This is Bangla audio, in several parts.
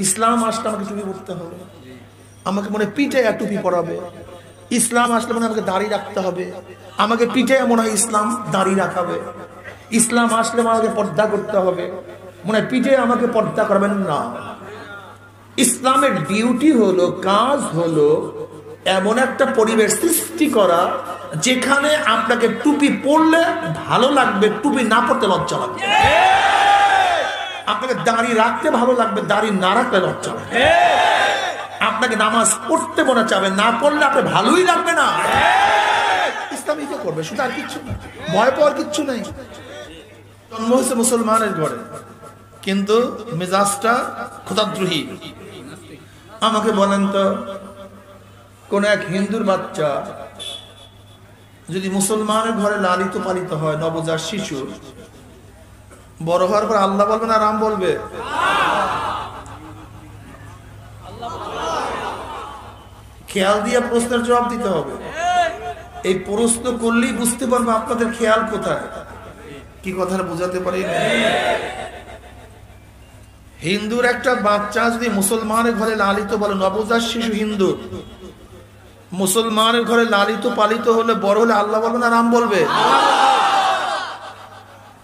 ইসলাম আসলে আমাকে টুপি পরতে হবে, আমাকে মনে পিঠে টুপি পরাবে। ইসলাম আসলে মনে আমাকে দাড়ি রাখতে হবে, আমাকে পিঠে মনে হয় ইসলাম দাড়ি রাখাবে। ইসলাম আসলে আমাকে পর্দা করতে হবে, মনে হয় পিঠে আমাকে পর্দা করবেন না। ইসলামের ডিউটি হলো, কাজ হলো এমন একটা পরিবেশ সৃষ্টি করা যেখানে আপনাকে টুপি পরলে ভালো লাগবে, টুপি না পরতে লজ্জা লাগবে। আপনাকে দাড়ি রাখতে ভালো লাগবে, দাড়ি না রাখলে লজ্জা লাগবে। আপনাকে নামাজ পড়তে মনে চাবে, না পড়লে আপনার ভালোই লাগবে না। ইসলামই তো করবে, শুধু আর কিচ্ছু না, ভয় পাওয়ার কিচ্ছু নেই। জন্ম হয়েছে মুসলমানের ঘরে, কিন্তু মেজাজটা খোদাদ্রোহী। আমাকে বলেন তো, কোন এক হিন্দুর বাচ্চা যদি মুসলমানের ঘরে লালিত পালিত হয়, নবজাত শিশু, বড় হওয়ার পর আল্লাহ বলবে না রাম বলবে? খেয়াল দিয়ে প্রশ্নের জবাব দিতে হবে। এই প্রশ্ন করলেই বুঝতে পারবে আপনাদের খেয়াল কোথায়। কি কথাটা বোঝাতে পারি? হিন্দুর একটা বাচ্চা যদি মুসলমানের ঘরে লালিত বলে, নবজাত শিশু হিন্দু মুসলমানের ঘরে লালিত পালিত হলে বড় হলে আল্লাহ বলবে না রাম বলবে?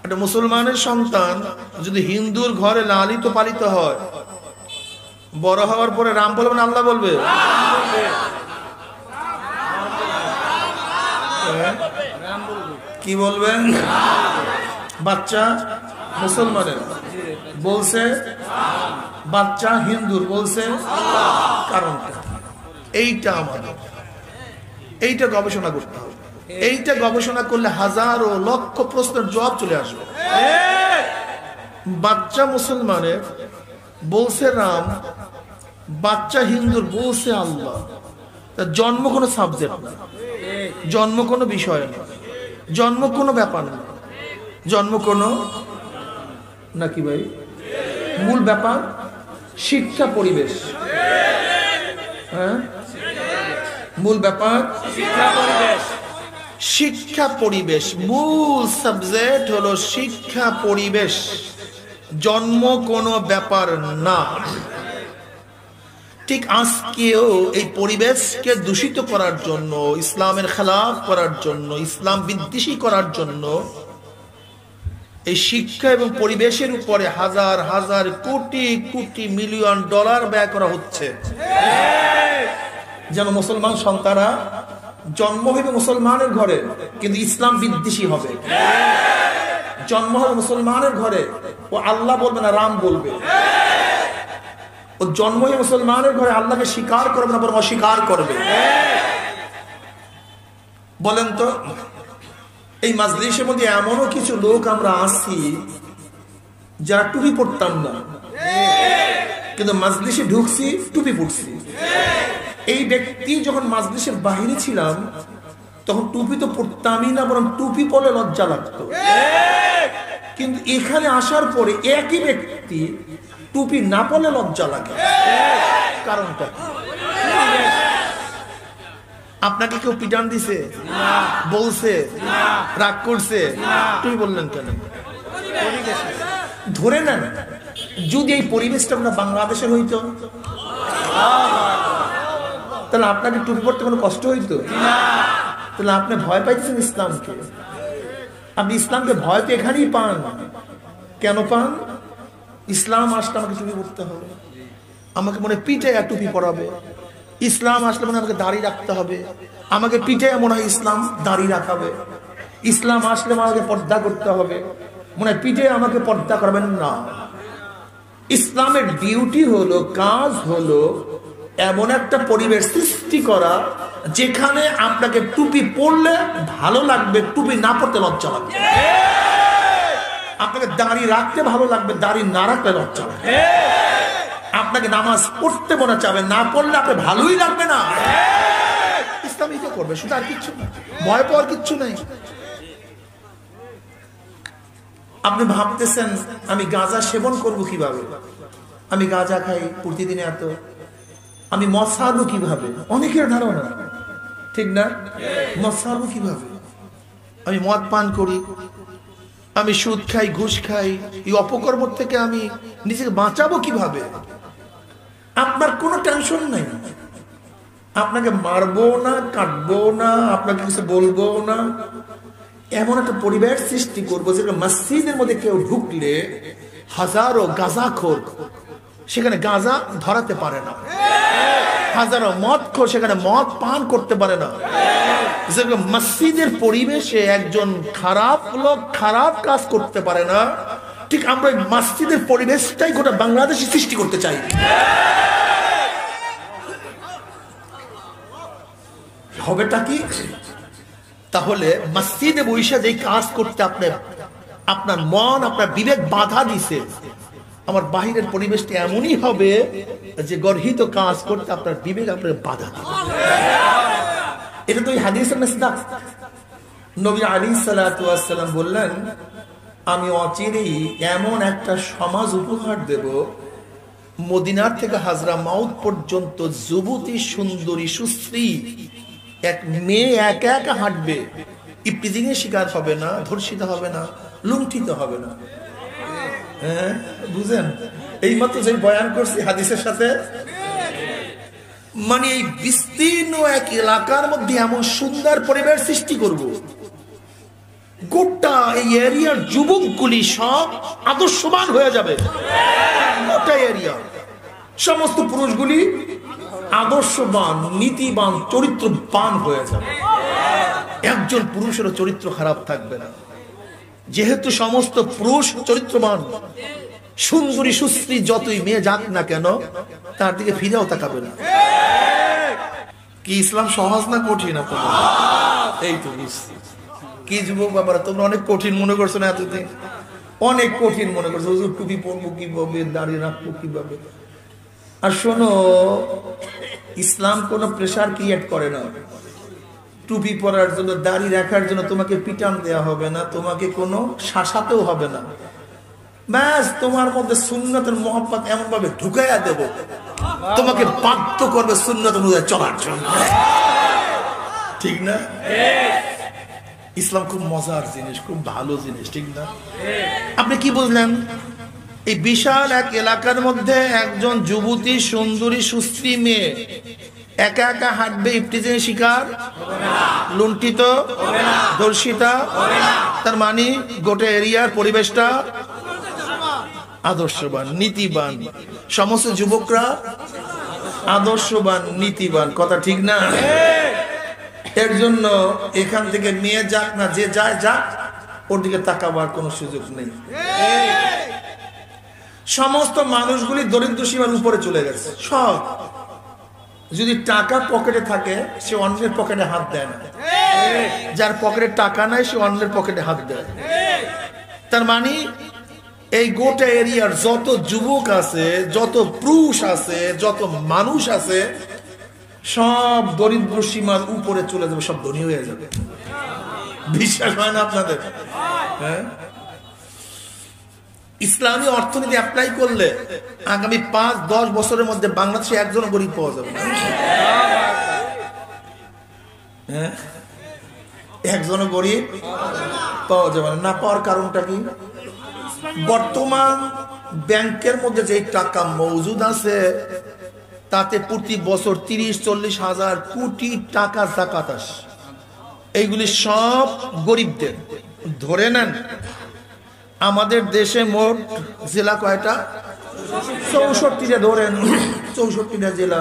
একটা মুসলমানের সন্তান যদি হিন্দুর ঘরে লালিত পালিত হয়, বড় হওয়ার পরে রাম বলবে না আল্লাহ বলবে? কি বলবেন? বাচ্চা মুসলমানের বলছে, বাচ্চা হিন্দুর বলছে, কারণটা এইটা আমাদের, এইটা গবেষণা করতে হবে। এইটা গবেষণা করলে হাজারো লক্ষ প্রশ্নের জবাব চলে আসবে। বাচ্চা মুসলমানের বলছে রাম, বাচ্চা হিন্দুর বলছে আল্লাহ। জন্ম কোনো সাবজেক্ট না, জন্ম কোনো বিষয় না, জন্ম কোনো ব্যাপার না, জন্ম কোনো নাকি ভাই, মূল ব্যাপার শিক্ষা পরিবেশ। হ্যাঁ, মূল ব্যাপার শিক্ষা পরিবেশ। শিক্ষা পরিবেশ মূল সাবজেক্ট হলো শিক্ষা পরিবেশ, জন্ম কোনো ব্যাপার না। ঠিক আজকেও এই পরিবেশকে দূষিত করার জন্য, ইসলামের খেলাফ করার জন্য, ইসলাম বিদ্বেষী করার জন্য এই শিক্ষা এবং পরিবেশের উপরে হাজার হাজার কোটি কোটি মিলিয়ন ডলার ব্যয় করা হচ্ছে, যেন মুসলমান সন্তানরা জন্ম হইবে মুসলমানের ঘরে কিন্তু ইসলাম বিদ্বেষী হবে। জন্ম হবে মুসলমানের ঘরে, ও আল্লাহ বলবে না রাম বলবে। ও জন্ম হয়ে মুসলমানের ঘরে আল্লাহকে স্বীকার করবে না, বরং অস্বীকার করবে। বলেন তো, এই মাজলিসের মধ্যে এমনও কিছু লোক আমরা আছি যারা টুপি পড়তাম না, কিন্তু মাজলিসে ঢুকছি টুপি পড়ছি। এই ব্যক্তি যখন মাজলিসের বাহিরে ছিলাম তখন টুপি তো পড়তামই না, বরং টুপি পরলে লজ্জা লাগতো। কিন্তু এখানে আসার পরে একই ব্যক্তি টুপি না পরলে লজ্জা লাগে। কারণটা আপনাকে কেউ পিটান দিছে, বলছে, রাগ করছে, টুপি বললেন কেন? ধরে নেন যদি এই পরিবেশটা আমরা বাংলাদেশের হইতো, তাহলে আপনাকে টুপি পড়তে কোনো কষ্ট হইতো? তাহলে আপনি ভয় পাইছেন ইসলামকে। আপনি ইসলামকে ভয় তো এখানেই পান। কেন পান? ইসলাম আসলে আমাকে টুপি পড়তে হবে, আমাকে মনে পিঠে টুপি পরাবে। ইসলাম আসলে মনে আমাকে দাড়ি রাখতে হবে, আমাকে পিঠে মনে হয় ইসলাম দাড়ি রাখাবে। ইসলাম আসলে আমাকে পর্দা করতে হবে, মনে হয় পিঠে আমাকে পর্দা করবেন না। ইসলামের ডিউটি হলো, কাজ হলো এমন একটা পরিবেশ সৃষ্টি করা যেখানে আপনাকে টুপি পরলে ভালো লাগবে, টুপি না পড়তে লজ্জা লাগবে। আপনাকে দাড়ি রাখতে ভালো লাগবে, দাড়ি না রাখলে লজ্জা লাগবে। আপনাকে নামাজ পড়তে মনে চাবে, না পড়লে আপনার ভালোই লাগবে না। ইসলামই তো করবে, শুধু আর কিচ্ছু না, ভয় পাওয়ার কিচ্ছু নেই। আপনি ভাবতেছেন আমি গাঁজা সেবন করব কিভাবে, আমি গাঁজা খাই প্রতিদিনে এত, আমি মদ ছাড়বো কিভাবে? অনেকের ধারণা, ঠিক না? মদ ছাড়বো কিভাবে? আমি মদ পান করি, আমি সুদ খাই, ঘুষ খাই, এই অপকর্ম থেকে আমি নিজেকে বাঁচাবো কিভাবে? টেনশন নাই, আপনাকে মারবো না, কাটবো না, আপনাকে কিছু বলবো না। এমন একটা পরিবেশ সৃষ্টি করবো যেটা মসজিদের মধ্যে কেউ ঢুকলে হাজারো গাঁজাখোর সেখানে গাঁজা ধরাতে পারে না, হাজারো মদখোর সেখানে মদ পান করতে পারে না। মসজিদের পরিবেশে একজন খারাপ লোক খারাপ কাজ করতে পারে না, ঠিক আমরা মসজিদের পরিবেশটাই গোটা বাংলাদেশে সৃষ্টি করতে চাই। হবেটা কি? তাহলে মসজিদে বৈশা যেই কাজ করতে আপনার মন আপনার বিবেক বাধা দিছে, আমার বাহিরের পরিবেশটা এমনই হবে যে গর্হিত কাজ করতে আপনার বিবেক আপনার বাধা দিবে। এটা তো হাদিসের মিসদাক। নবী আলাইহিস সালাতু ওয়াস সালাম বললেন, আমি অচিরেই এমন একটা সমাজ উপহার দেব, মদিনার থেকে হাজরা মাউত পর্যন্ত যুবতী সুন্দরী সুশ্রী এক মেয়ে একা একা হাঁটবে, ইফতিজিং এর শিকার হবে না, ধর্ষিত হবে না, লুণ্ঠিত হবে না। হ্যাঁ বুঝেন, এই মাত্র যে বয়ান করছি হাদিসের সাথে, মানে এই বিস্তীর্ণ এক এলাকার মধ্যে এমন সুন্দর পরিবেশ সৃষ্টি করব, গোটা এই এরিয়ার যুবকগুলি সব আদর্শবান হয়ে যাবে। গোটা এরিয়া সমস্ত পুরুষগুলি আদর্শবান, নীতিবান, চরিত্রবান হয়ে যাবে। একজন পুরুষেরও চরিত্র খারাপ থাকবে না, যেহেতু সমস্ত পুরুষ চরিত্রবান। সুন্দরী সুশ্রী যতই মেয়ে যাক না কেন তার দিকে ফিরেও তাকাবে না। কি ইসলাম সহজ না কঠিন? আপনারা এই তো বুঝছি। কি যুবক বাবারা, তোমরা অনেক কঠিন মনে করছো না এতদিন, অনেক কঠিন মনে করছো। হুজুর টুপি পরবো কিভাবে, দাঁড়িয়ে রাখবো কিভাবে? আর শোনো, ইসলাম কোনো প্রেশার ক্রিয়েট করে না। টুপি পরার জন্য, দাড়ি রাখার জন্য তোমাকে পিটান দেওয়া হবে না, তোমাকে কোনো শাসাতেও হবে না। ব্যাস তোমার মধ্যে সুন্নতের মোহাম্মত এমন ভাবে ঢুকাইয়া দেব, তোমাকে বাধ্য করবে সুন্নত অনুযায়ী চলার জন্য। ঠিক না? ইসলাম খুব মজার জিনিস, খুব ভালো জিনিস, ঠিক না? আপনি কি বুঝলেন? এই বিশাল এক এলাকার মধ্যে একজন যুবতী সুন্দরী সুশ্রী মেয়ে একা একা হাঁটবে, ইফতিজিং শিকার, লুণ্ঠিত, ধর্ষিতা। তার মানে গোটা এরিয়ার পরিবেশটা আদর্শবান, নীতিবান। সমস্ত যুবকরা আদর্শবান, নীতিবান। কথা ঠিক না? এর জন্য এখান থেকে মেয়ে যাক না, যে যায় যাক, ওর দিকে তাকাবার কোনো সুযোগ নেই। সমস্ত মানুষগুলি দরিদ্র সীমার উপরে চলে গেছে সব। যদি টাকা পকেটে থাকে সে অন্যের পকেটে হাত দেয় না, যার পকেটে টাকা নাই সে অন্যের পকেটে হাত দেয়। তার মানে এই গোটা এরিয়ার যত যুবক আছে, যত পুরুষ আছে, যত মানুষ আছে, সব দরিদ্র সীমার উপরে চলে যাবে, সব ধনী হয়ে যাবে। বিশ্বাস হয় না আপনাদের? হ্যাঁ, ইসলামী অর্থনীতি অ্যাপ্লাই করলে আগামী 5-10 বছরের মধ্যে বাংলাদেশে একজন গরিব পাওয়া যাবে না। হ্যাঁ, একজনও গরিব পাওয়া যাবে না। না পাওয়ার কারণটা কি? বর্তমান ব্যাংকের মধ্যে যে টাকা মজুদ আছে তাতে প্রতি বছর 30-40 হাজার কোটি টাকা যাকাত আসে। এইগুলি সব গরিবদের। ধরে নেন আমাদের দেশে মোট জেলা কয়টা? 64টা। ধরেন 64টা জেলা।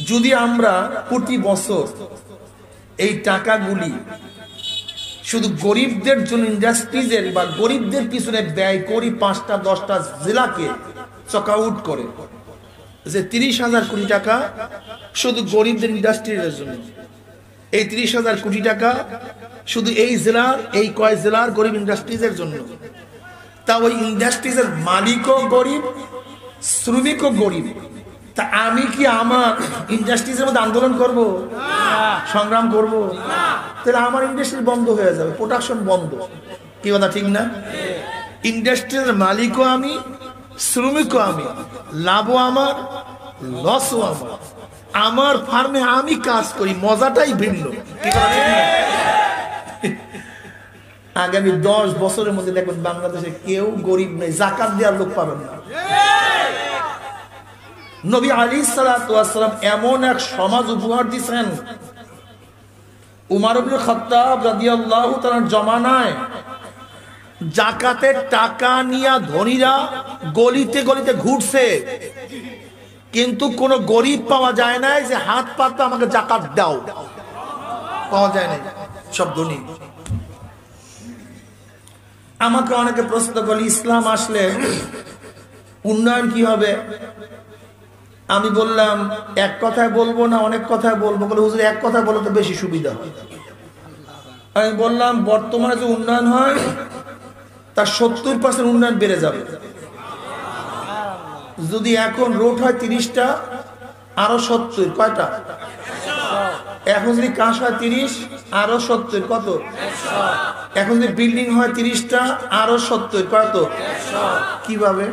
যদি আমরা প্রতি বছর এই টাকাগুলি শুধু গরিবদের জন্য ইন্ডাস্ট্রিজের বা গরিবদের পিছনে ব্যয় করি, 5টা-10টা জেলাকে চকআউট করে, যে 30,000 কোটি টাকা শুধু গরিবদের ইন্ডাস্ট্রিজের জন্য, এই 30,000 কোটি টাকা শুধু এই জেলার, এই কয় জেলার গরিব ইন্ডাস্ট্রিজের জন্য। তা ওই ইন্ডাস্ট্রিজের মালিকও গরিব, শ্রমিকও গরিব। তা আমি কি আমার ইন্ডাস্ট্রিজের মধ্যে আন্দোলন করব, সংগ্রাম করব? তাহলে আমার ইন্ডাস্ট্রি বন্ধ হয়ে যাবে, প্রোডাকশন বন্ধ। কি কথা ঠিক না? ইন্ডাস্ট্রির মালিকও আমি, শ্রমিকও আমি, লাভও আমার, লসও আমার। আমার ফার্মে আমি কাজ করি, মজাটাই ভিন্ন। কি কথা ঠিক না? আগামী 10 বছরের মধ্যে দেখবেন বাংলাদেশে কেউ গরিব নেই, জাকাত দেওয়ার লোক পাবেন না। নবী আলাইহিস সালাতু ওয়াস সালাম এমন এক সমাজ উপহার দিয়েছেন, উমর ইবনে খাত্তাব রাদিয়াল্লাহু তাআলার জমানায় যাকাতের টাকা নিয়ে ধনীরা গলিতে গলিতে ঘুরছে, কিন্তু কোন গরিব পাওয়া যায় না যে হাত পাতে আমাকে যাকাত দাও, পাওয়া যায় না, সব ধনী। আমাকে অনেকে প্রশ্ন করল, ইসলাম আসলে উন্নয়ন কি হবে? আমি বললাম এক কথায় বলবো না অনেক কথায় বলবো। বলে হুজুর এক কথায় বলো তো বেশি সুবিধা হয়। আমি বললাম বর্তমানে যে উন্নয়ন হয় তার 70% উন্নয়ন বেড়ে যাবে। যদি এখন রোড হয় 30টা, আরো 70, কয়টা? এখন যদি কাজ হয় 30, আরো 70, কত? এখন যদি বিল্ডিং হয় 30টা, আরো 70, কত? কিভাবে?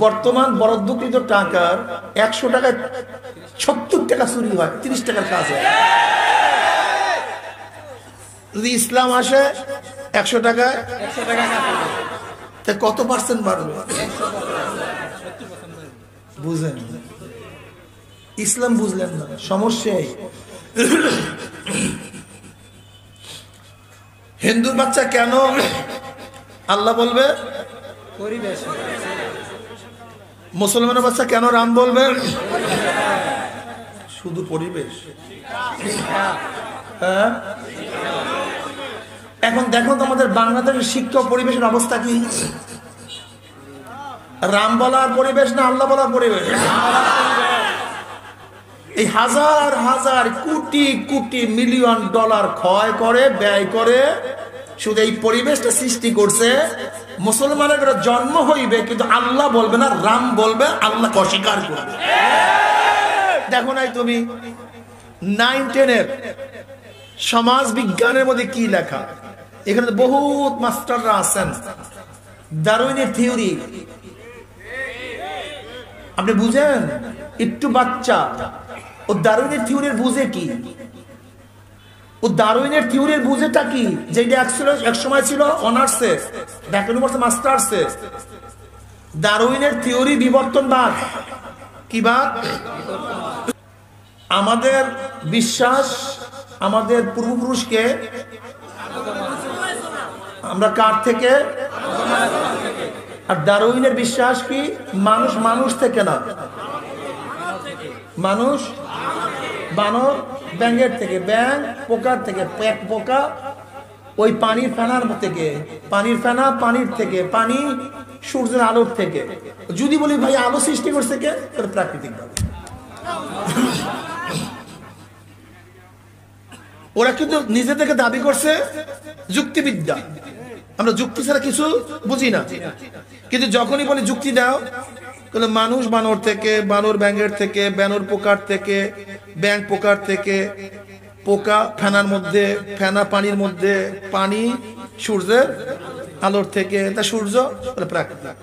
বর্তমান বরাদ্দকৃত টাকার 100 টাকায় 70 টাকা চুরি হয়, 30 টাকার কাজ হয়। যদি ইসলাম আসে 100 টাকায় কত পার্সেন্ট বাড়বে? বুঝলেন? ইসলাম বুঝলেন না, সমস্যাই। হিন্দুর বাচ্চা কেন আল্লাহ বলবে? পরিবেশ। মুসলমানের বাচ্চা কেন রাম বলবে? শুধু পরিবেশ। হ্যাঁ, এখন দেখো তো আমাদের বাংলাদেশের শিক্ষা পরিবেশের অবস্থা কি? রাম বলার পরিবেশ না আল্লাহ বলার পরিবেশ? এই হাজার হাজার কোটি কোটি মিলিয়ন ডলার ক্ষয় করে ব্যয় করে শুধু এই পরিবেশটা সৃষ্টি করছে। মুসলমানের জন্ম হইবে কিন্তু আল্লাহ বলবে না, রাম বলবে, আল্লাহ অস্বীকার করবে। দেখো নাই তুমি 9-10 সমাজ বিজ্ঞানের মধ্যে কি লেখা? এখানে বহুত মাস্টাররা আছেন। ডারউইনের থিওরি আপনি বুঝেন? একটু বাচ্চা ও ডারউইনের থিওরির বুঝে কি? ও ডারউইনের থিওরির বুঝেটা কি? যেটা এক সময় ছিল অনার্সে, ব্যাকরণ মাস্টার্সে। ডারউইনের থিওরি বিবর্তনবাদ। কি বাদ? আমাদের বিশ্বাস আমাদের পূর্বপুরুষকে আমরা কার থেকে? আর ডারউইনের বিশ্বাস কি? মানুষ মানুষ থেকে না, মানুষ বানর, ব্যাঙের থেকে, ব্যাঙ পোকার থেকে, পোকা ওই পানির ফেনার থেকে, পানির ফেনা পানির থেকে, পানি সূর্যের আলোর থেকে। যদি বলি ভাই আলো সৃষ্টি করছে কে? প্রাকৃতিক ভাবে। ওরা কিন্তু নিজে থেকে দাবি করছে যুক্তিবিদ্যা। আমরা যুক্তি ছাড়া কিছু বুঝি না, কিন্তু যখনই বলি যুক্তি দাও, তাহলে মানুষ বানর থেকে, বানর ব্যাঙের থেকে, বানর পোকার থেকে, ব্যাঙ পোকার থেকে, পোকা ফেনার মধ্যে, ফেনা পানির মধ্যে, পানি সূর্যের আলোর থেকে, তা সূর্য প্রাকৃতিক।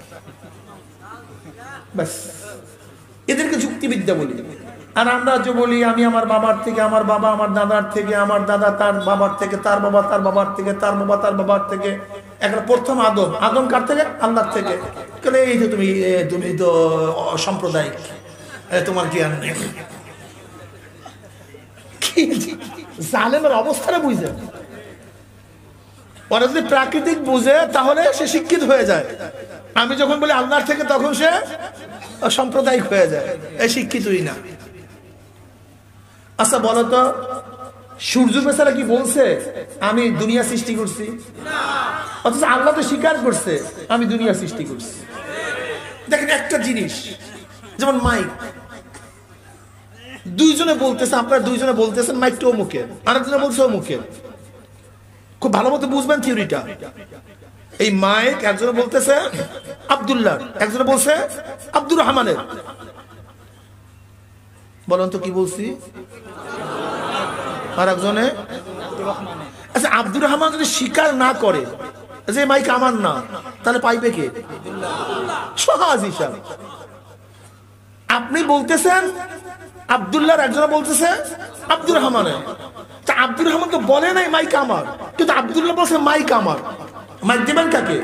ব্যাস, এদেরকে যুক্তিবিদ্যা বলি। আর আমরা যে বলি আমি আমার বাবার থেকে, আমার বাবা আমার দাদার থেকে, আমার দাদা তার বাবার থেকে, তার বাবা তার বাবার থেকে, তার বাবা তার বাবার থেকে। এখন প্রথম আদম, আদম কার থেকে? আল্লাহর থেকে। এই যে তুমি তো সাম্প্রদায়িক, তোমার জ্ঞান নেই। জালেমের অবস্থাটা বুঝে, ওরা যদি প্রাকৃতিক বুঝে তাহলে সে শিক্ষিত হয়ে যায়। আমি যখন বলি আল্লাহর থেকে তখন সে সাম্প্রদায়িক হয়ে যায়, এই শিক্ষিতই না। আচ্ছা বলো তো, সূর্য বেচারা কি বলছে আমি দুনিয়া সৃষ্টি করছি? অথচ আল্লাহ তো স্বীকার করছে আমি দুনিয়া সৃষ্টি করছি। দেখেন একটা জিনিস, যেমন মাইক, দুইজনে বলতেছে, আপনারা দুইজনে বলতেছেন মাইকটা অমুকের, আরেকজনে বলছে অমুকের। খুব ভালো মতো বুঝবেন থিওরিটা। এই মাইক একজনে বলতেছে আব্দুল্লাহ, একজনে বলছে আব্দুর রহমানের। বলেন তো কি বলছি? আর একজনে, আচ্ছা আব্দুর রহমান যদি স্বীকার না করে যে মাইক আমার না, তাহলে পাইবে কে? সহজ হিসাব। আপনি বলতেছেন আব্দুল্লাহর, একজনে বলতেছে আব্দুর রহমানের। আব্দুর রহমান তো বলে নাই মাইক আমার, কিন্তু আব্দুল্লাহ বলছে মাইক আমার। মাইক দিবেন কাকে?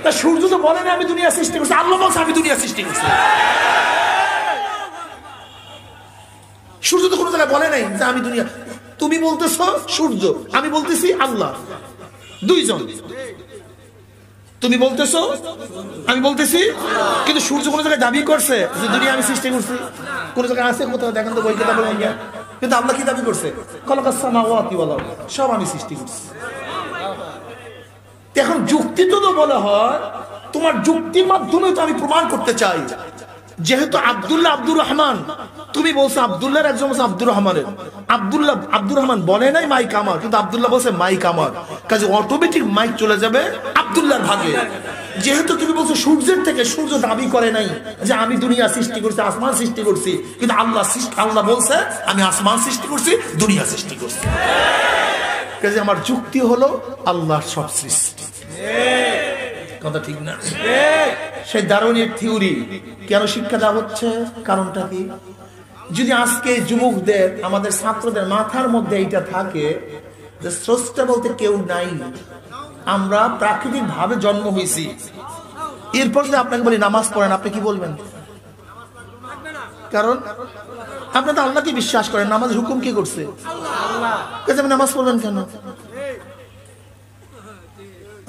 তা সূর্য তো বলে না আমি দুনিয়া সৃষ্টি করছি, আল্লাহ বলছে আমি দুনিয়া সৃষ্টি করছি। সূর্য তো কোনো জায়গায় বলে নাই যে আমি দুনিয়া। তুমি বলতেছ সূর্য, আমি বলতেছি আল্লাহ, দুইজন। তুমি বলতেছো, আমি বলতেছি, কিন্তু সূর্য কোন জায়গায় দাবি করছে যে দুনিয়া আমি সৃষ্টি করছি? কোন জায়গায় আছে কোথাও দেখেন তো বই কিতাবে? কিন্তু আল্লাহ কি দাবি করছে? খালাকাস সামাওয়াতি ওয়াল আরদ, সব আমি সৃষ্টি করছি। এখন যুক্তি তো বলা হয়, তোমার যুক্তির মাধ্যমে তো আমি প্রমাণ করতে চাই, যেহেতু আব্দুল্লাহ আব্দুর রহমান, তুমি বলছো আব্দুল্লাহর একজন বলছে আব্দুর রহমানের, আব্দুল্লাহ আব্দুর রহমান বলে নাই মাইক আমার, কিন্তু আব্দুল্লাহ বলছে মাইক আমার, কাজে অটোমেটিক মাইক চলে যাবে আব্দুল্লাহর ভাগে। যেহেতু তুমি বলছো সূর্যের থেকে, সূর্য দাবি করে নাই যে আমি দুনিয়া সৃষ্টি করছি, আসমান সৃষ্টি করছি, কিন্তু আল্লাহ বলছে আমি আসমান সৃষ্টি করছি, দুনিয়া সৃষ্টি করছি। কাজে আমার যুক্তি হলো আল্লাহর সব সৃষ্টি। কথা ঠিক না? সেই দারুণের থিওরি কেন শিক্ষা দেওয়া হচ্ছে? কারণটা কি? যদি আজকে যুবকদের, আমাদের ছাত্রদের মাথার মধ্যে এইটা থাকে যে স্রষ্টা বলতে কেউ নাই, আমরা প্রাকৃতিক ভাবে জন্ম হয়েছি, এরপর যদি আপনাকে বলি নামাজ পড়েন, আপনি কি বলবেন? কারণ আপনি তো আল্লাহকে বিশ্বাস করেন, নামাজের হুকুম কি করছে? আল্লাহ। নামাজ পড়বেন কেন?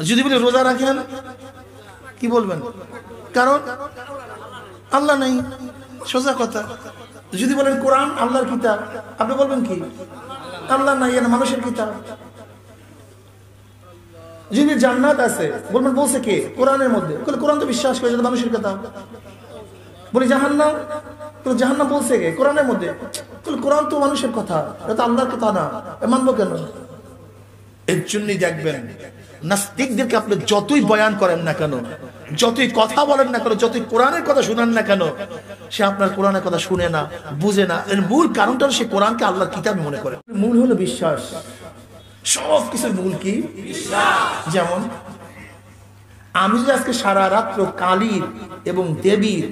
যদি বলি রোজা রাখেন, কি বলবেন? কারণ আল্লাহ নাই, সোজা কথা। যদি বলেন কোরআন আল্লাহর কিতাব, আপনি বলবেন কি? আল্লাহ নাই, এর মানুষের কিতাব। যদি জান্নাত আছে, বলবেন বলছে কে? কোরআনের মধ্যে। কোরআন তো বিশ্বাস করে, মানুষের কিতাব। বলি জাহান্নাম, জাহান্নাম বলছে কে? কোরআনের মধ্যে। কোরআন তো মানুষের কথা, এটা তো আল্লাহর কথা না, মানবো কেন? এর জন্যই দেখবেন নাস্তিকদেরকে আপনি যতই বয়ান করেন না কেন, যতই কথা বলেন না কেন, যতই কোরআনের কথা শুনেন না কেন, সে আপনার কোরআনের কথা শুনে না, বুঝে না। এর মূল কারণটা সে কোরআনকে আল্লাহর কিতাব মনে করে। মূল হলো বিশ্বাস। সব কিছুর মূল কি? বিশ্বাস। যেমন আমি যদি আজকে সারা রাত্র কালীর এবং দেবীর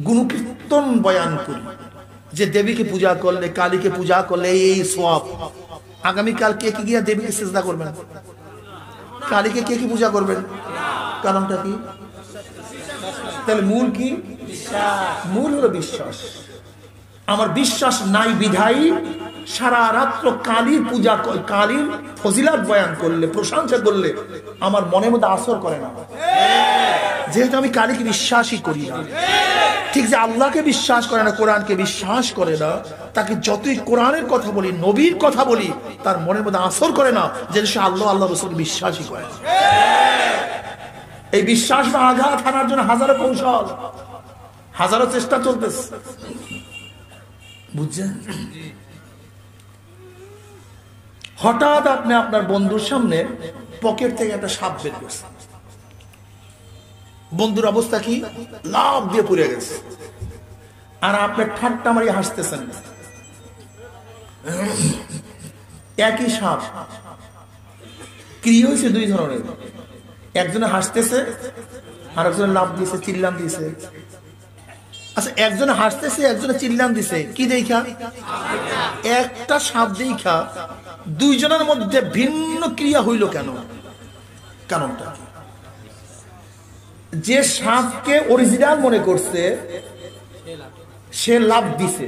গুণকীর্তন বয়ান করি, যে দেবীকে পূজা করলে, কালীকে পূজা করলে এই সওয়াব, আগামীকাল কে কি গিয়া দেবীকে সিজদা করবেন? কালীকে কে কি পূজা করবেন? কারণটা কি? তাহলে মূল কি? মূল হলো বিশ্বাস। আমার বিশ্বাস নাই বিধায়ী সারা রাত্র কালীর পূজা, কালীর ফজিলাত বয়ান করলে, প্রশংসা করলে আমার মনের মধ্যে আসর করে না, যেহেতু আমি কালীকে বিশ্বাসই করি না। ঠিক যে আল্লাহকে বিশ্বাস করে না, কোরআনকে বিশ্বাস করে না, তাকে যতই কোরআনের কথা বলি, নবীর কথা বলি, তার মনের মধ্যে আসর করে না, যে সে আল্লাহ আল্লাহ রাসূলকে বিশ্বাসই করে না। এই বিশ্বাস বা আঘাত হানার জন্য হাজারো কৌশল, হাজারো চেষ্টা চলতেছে, বুঝছেন? হঠাৎ আপনি আপনার বন্ধুর সামনে পকেট থেকে একটা সাপ বের করছেন, বন্ধুর অবস্থা কি? লাফ দিয়ে পড়ে গেছে, আর আপনি ঠাট্টা মারিয়ে হাসতেছেন। একই সাপ, ক্রিয়া হয়েছে দুই ধরনের, একজনে হাসতেছে আর একজনে লাফ দিয়েছে, চিল্লান দিয়েছে। আচ্ছা, একজনে হাসতেছে, একজনে চিল্লান দিছে, কি দেখা? একটা সাপ দেখা দুইজনের মধ্যে ভিন্ন ক্রিয়া হইল কেন? কারণটা যে সাপকে অরিজিনাল মনে করছে সে লাভ দিছে,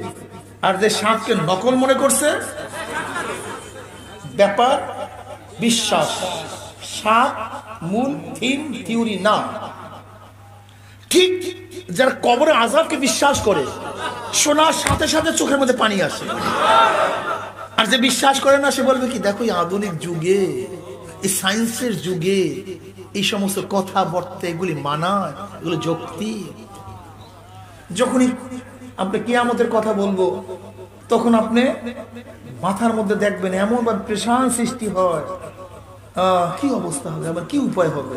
আর যে সাপকে নকল মনে করছে, ব্যাপার বিশ্বাস। সাপ মূল থিওরি না। ঠিক যারা কবরে আযাবকে বিশ্বাস করে, শোনার সাথে সাথে চোখের মধ্যে পানি আসে, আর যে বিশ্বাস করে না সে বলবে কি, দেখো এই আধুনিক যুগে, এই সায়েন্সের যুগে এই সমস্ত কথাবার্তা এগুলি মানায়, এগুলো যুক্তি। যখনই আপনি কিয়ামতের কথা বলবো, তখন আপনি মাথার মধ্যে দেখবেন এমন ভাবে প্রেশান সৃষ্টি হয়, কি অবস্থা হবে, আবার কি উপায় হবে।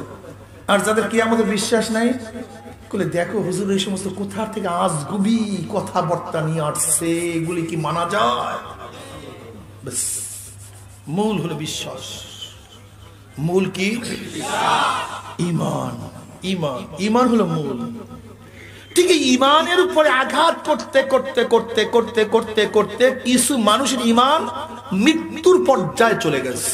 আর যাদের কিয়ামতের বিশ্বাস নাই, বলে দেখো হুজুর এই সমস্ত কোথা থেকে আজগুবি কথাবার্তা নিয়ে আসছে, এগুলি কি মানা যায়? বাস, মূল হলো বিশ্বাস। মূল কি? ঈমান। ঈমান, ঈমান হলো মূল। ঠিক এই ঈমানের উপরে আঘাত করতে করতে করতে করতে করতে করতে কিছু মানুষের ঈমান মৃত্যুর পর্যায়ে চলে গেছে।